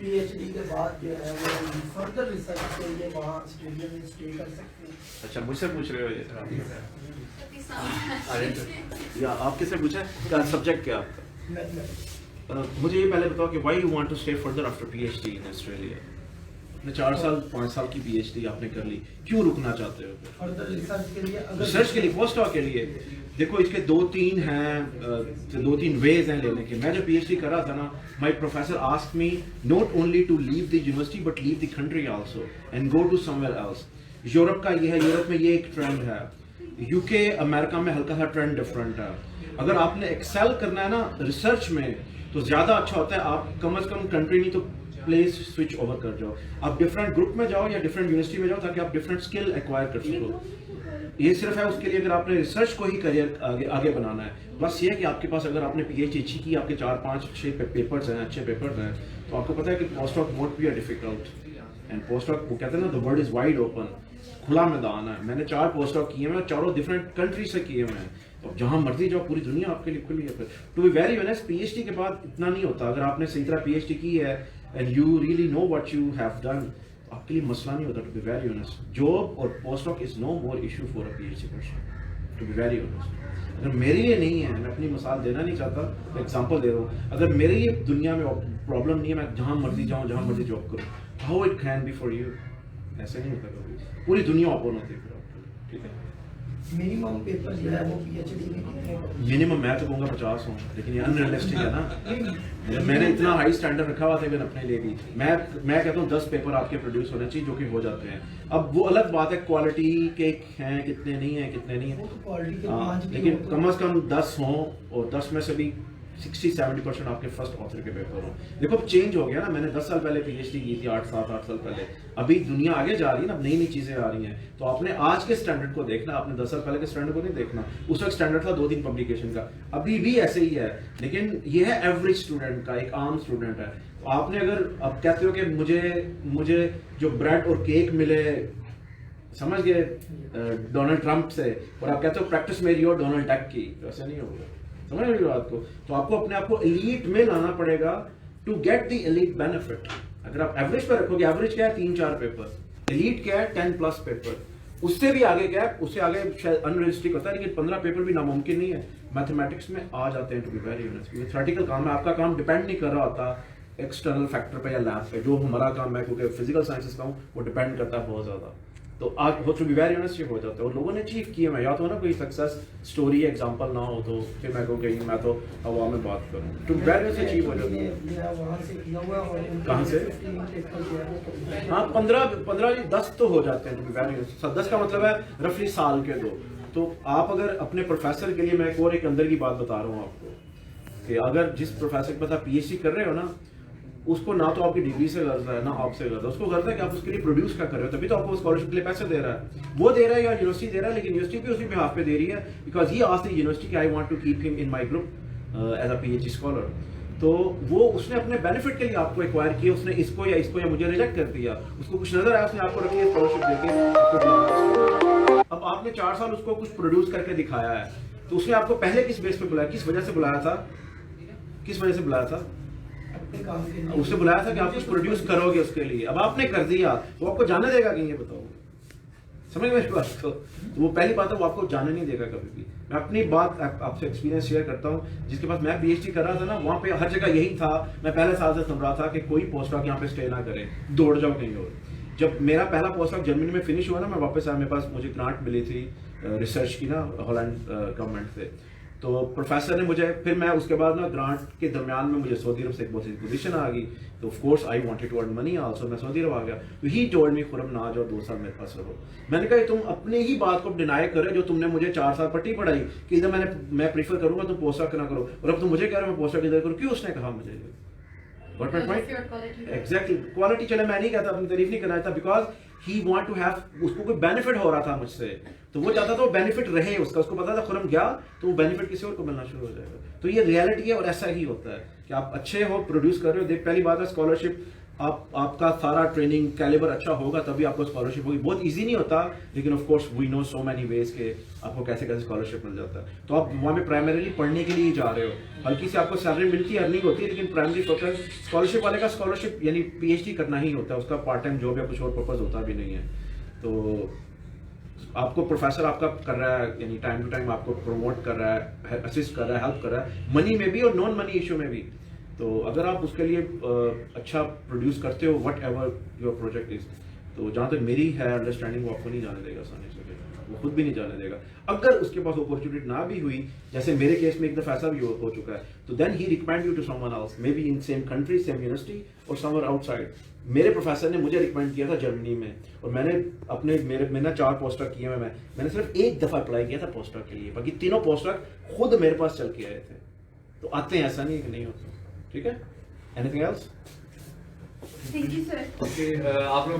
PhD के बाद जो है वो फर्दर रिसर्च के लिए वहाँ ऑस्ट्रेलिया में स्टे कर सकते हैं। अच्छा, मुझसे पूछ रहे हो ये? अरे या आप किससे पूछा है? क्या सब्जेक्ट क्या आपका? मुझे ये पहले बताओ कि why you want to stay further after PhD in Australia? आपने 4 साल 5 साल की पीएचडी आपने कर ली, क्यों रुकना चाहते हो? फर्दर रिसर्च के लिए, रिसर्च के लिए, पोस्ट डॉक के लिए। देखो इसके 2-3 हैं, 2-3 वेज हैं लेने के। मैं जब पीएचडी कर रहा था ना, my professor asked me not only to leave the university but leave the country also and go to somewhere else. Europe का ये है, यूरोप में ये एक ट्रेंड है, यूके अमेरिका में हल्का सा ट्रेंड डिफरेंट है। अगर आपने एक्सेल करना है ना रिसर्च में तो ज्यादा अच्छा होता है आप कम से कम कंट्री नहीं तो प्लेस स्विच ओवर कर जाओ, आप डिफरेंट ग्रुप में जाओ या डिफरेंट यूनिवर्सिटी में जाओ ताकि आप डिफरेंट स्किल एक्वायर कर सको। ये सिर्फ है उसके लिए अगर आपने रिसर्च को ही करियर आगे बनाना है। बस ये है कि आपके पास अगर आपने पीएचडी अच्छी की, आपके 4-5-6 पेपर्स हैं, अच्छे पेपर्स हैं, तो आपको पता है कि post doc won't be difficult and post doc, वो कहते हैं ना the world is wide open, खुला मैदान है। मैंने 4 पोस्ट डॉक किए हैं, 4 डिफरेंट कंट्री से किए हुए हैं, तो जहां मर्जी जाओ पूरी दुनिया आपके लिए खुली है। To be very honest, PhD के बाद इतना नहीं होता। अगर आपने सही तरह पीएचडी की है and you really know what you have done, आपके लिए मसला नहीं होता। To be very honest, job और post doc is no more issue for a PhD person, to be very honest. अगर मेरे लिए नहीं है, मैं अपनी मिसाल देना नहीं चाहता, एग्जांपल दे रहा हूँ, अगर मेरे लिए दुनिया में प्रॉब्लम नहीं है, मैं जहां मर्जी जाऊं, जहां मर्जी जॉब करूं, how it can be for you? ऐसे नहीं होता कभी, पूरी दुनिया ओपन होती है फिर आपके, ठीक है। मिनिमम पेपर जो है वो पीएचडी में कितने? मिनिमम मैं तो कहूँगा 50 हूँ, लेकिन ये अनरियलिस्टिक है ना। मैंने इतना हाई स्टैंडर्ड रखा हुआ था इवन अपने लिए भी। मैं कहता हूँ 10 पेपर आपके प्रोड्यूस होने चाहिए जो कि हो जाते हैं। अब वो अलग बात है क्वालिटी के हैं कितने नहीं है, कितने नहीं है, लेकिन कम से कम 10 हों और 10 में से भी 60-70% आपके फर्स्ट ऑथर के पेपर हो। देखो अब चेंज हो गया ना, मैंने 10 साल पहले पीएचडी की थी, 8 साल पहले। अभी दुनिया आगे जा रही है ना, नई नई चीजें आ रही हैं, तो आपने आज के स्टैंडर्ड को देखना, आपने 10 साल पहले के स्टैंडर्ड को नहीं देखना। उस वक्त स्टैंडर्ड था 2-3 पब्लिकेशन का, अभी भी ऐसे ही है, लेकिन ये है एवरेज स्टूडेंट का, एक आम स्टूडेंट है। तो आपने अगर अब कहते हो कि मुझे जो ब्रेड और केक मिले, समझ गए, डोनाल्ड ट्रंप से, और आप कहते हो प्रैक्टिस मेरी और डोनाल्ड टक की, तो ऐसा नहीं होगा। समझ रहे हो बात को? तो आपको अपने आप को एलीट में लाना पड़ेगा to get the elite benefit. अगर आप एवरेज पर रखोगे, एवरेज क्या है 3-4 पेपर, एलीट क्या है 10+ पेपर, उससे भी आगे क्या है, उससे आगे शायद अनरियलिस्टिक होता है, लेकिन 15 पेपर भी नामुमकिन नहीं है। मैथमेटिक्स में आ जाते हैं, टू बी वेरी ऑनेस्ट। ये थ्योरेटिकल काम है, आपका काम डिपेंड नहीं कर रहा होता एक्सटर्नल फैक्टर पे या लैब पे। जो हमारा काम है, क्योंकि फिजिकल साइंसेस का हूँ, वो डिपेंड करता है बहुत ज्यादा। तो आज हो, टू बी वेरी ऑनेस्ट, ये हो जाता है। और लोगों ने अचीव किया, मैं या तो ना कोई सक्सेस स्टोरी एग्जांपल ना हो तो फिर मैं कहूँ कि मैं तो हवा में बात करूँ, to be very honest achieve हो जाता है। कहाँ से? हाँ 15-10 तो हो जाते हैं, टू बी वेरी ऑनेस्ट। 10 का मतलब है रफली साल के 2। तो आप अगर अपने प्रोफेसर के लिए, मैं एक और एक अंदर की बात बता रहा हूँ आपको, कि अगर जिस प्रोफेसर के पास आप पीएचडी कर रहे हो ना, उसको ना तो आपकी डिग्री से गर्ज है ना आपसे गर्ज है, उसको गर्ज है कि आप उसके लिए प्रोड्यूस क्या कर रहे हो, तभी तो आपको स्कॉलरशिप के लिए पैसे दे रहा है। वो दे रहा है या यूनिवर्सिटी दे रहा है, लेकिन यूनिवर्सिटी भी उसी बिहाफ पे दे रही है, because he asked the university कि I want to keep him in my group as a PhD scholar. तो वो उसने अपने बेनिफिट के लिए आपको एक्वायर किया, उसने इसको या मुझे रिजेक्ट कर दिया, उसको कुछ नजर आया, उसने आपको रखी है स्कॉलरशिप देके। अब आपने 4 साल उसको कुछ प्रोड्यूस करके दिखाया है, तो उसने आपको पहले किस बेस पे बुलाया, किस वजह से बुलाया था, किस वजह से बुलाया था? उससे बुलाया था कि आप कुछ प्रोड्यूस करोगे उसके लिए। अब आपने कर दिया, वो आपको जाने देगा कि, ये बताओ, समझ मेरी बात को? तो वो पहली बात है, वो आपको जाने नहीं देगा कभी भी। मैं अपनी बात आपसे एक्सपीरियंस शेयर करता हूँ। जिसके पास मैं पीएचडी कर रहा था ना, वहाँ पे हर जगह यही था। मैं पहले साल से सुन रहा था कि कोई पोस्ट डॉक यहाँ पे स्टे ना करे, दौड़ जाओ कहीं और। जब मेरा पहला पोस्ट डॉक जर्मनी में फिनिश हुआ ना, मैं वापस आया, मेरे पास मुझे ग्रांट मिली थी रिसर्च की ना, हॉलैंड गवर्नमेंट से। तो प्रोफेसर ने मुझे, फिर मैं उसके बाद ना ग्रांट के दरमियान में मुझे सऊदी अरब से एक बहुत सी पोजीशन आ गई, तो of course I wanted to earn money also, मैं सऊदी अरब आ गया। तो ही टोल्ड मी, खुरम ना जाओ, 2 साल मेरे पास रहो। मैंने कहा तुम अपनी ही बात को डिनाई कर रहे हो, जो तुमने मुझे 4 साल पट्टी पढ़ाई कि इधर मैं प्रीफर करूंगा तुम पोस्ट डॉक ना करो, और अब तुम मुझे कह रहे हो मैं पोस्ट डॉक इधर करूँ। क्यों उसने कहा मुझे? Got my point? Exactly. Quality चले, मैं नहीं कहता, अपनी तारीफ नहीं करना चाहता, because he want to have, उसको कोई बेनिफिट हो रहा था मुझसे, तो वो चाहता था वो बेनिफिट रहे उसका, उसको पता था खुरम गया तो वो बेनिफिट किसी और को मिलना शुरू हो जाएगा। तो ये रियलिटी है और ऐसा ही होता है कि आप अच्छे हो, प्रोड्यूस कर रहे हो। देख, पहली बात है स्कॉलरशिप आपका सारा ट्रेनिंग कैलिबर अच्छा होगा तभी आपको स्कॉलरशिप होगी। बहुत इजी नहीं होता, लेकिन of course we know so many ways के आपको कैसे कैसे स्कॉलरशिप मिल जाता है। तो आप वहाँ पे प्राइमरीली पढ़ने के लिए ही जा रहे हो, हल्की से आपको सैलरी मिलती है, अर्निंग होती है, लेकिन प्राइमरी फोकस स्कॉलरशिप वाले का स्कॉलरशिप यानी PhD करना ही होता है, उसका पार्ट टाइम जॉब या कुछ और पर्पज होता भी नहीं है। तो आपको प्रोफेसर आपका कर रहा है, यानी टाइम टू टाइम आपको प्रमोट कर रहा है, असिस्ट कर रहा है, हेल्प कर रहा है, मनी में भी और नॉन मनी इशू में भी। तो अगर आप उसके लिए अच्छा प्रोड्यूस करते हो what ever your project is, तो जहाँ तक मेरी है अंडरस्टैंडिंग, वो आपको नहीं जाने देगा आसानी से, वो खुद भी नहीं जाने देगा। अगर उसके पास अपॉर्चुनिटी ना भी हुई, जैसे मेरे केस में एक दफ़ा ऐसा भी हो चुका है, तो then he recommend you to someone else, maybe in same country, same university और समवेयर आउटसाइड। मेरे प्रोफेसर ने मुझे रिकमेंड किया था जर्मनी में, और मैंने मैंने 4 पोस्टडॉक किए हैं, मैंने सिर्फ एक दफ़ा अप्लाई किया था पोस्टडॉक के लिए, बाकी तीनों पोस्टडॉक खुद मेरे पास चल के आए थे। तो आते हैं, ऐसा नहीं कि नहीं होते। ठीक है, anything else? Thank you sir. Okay, आप लोग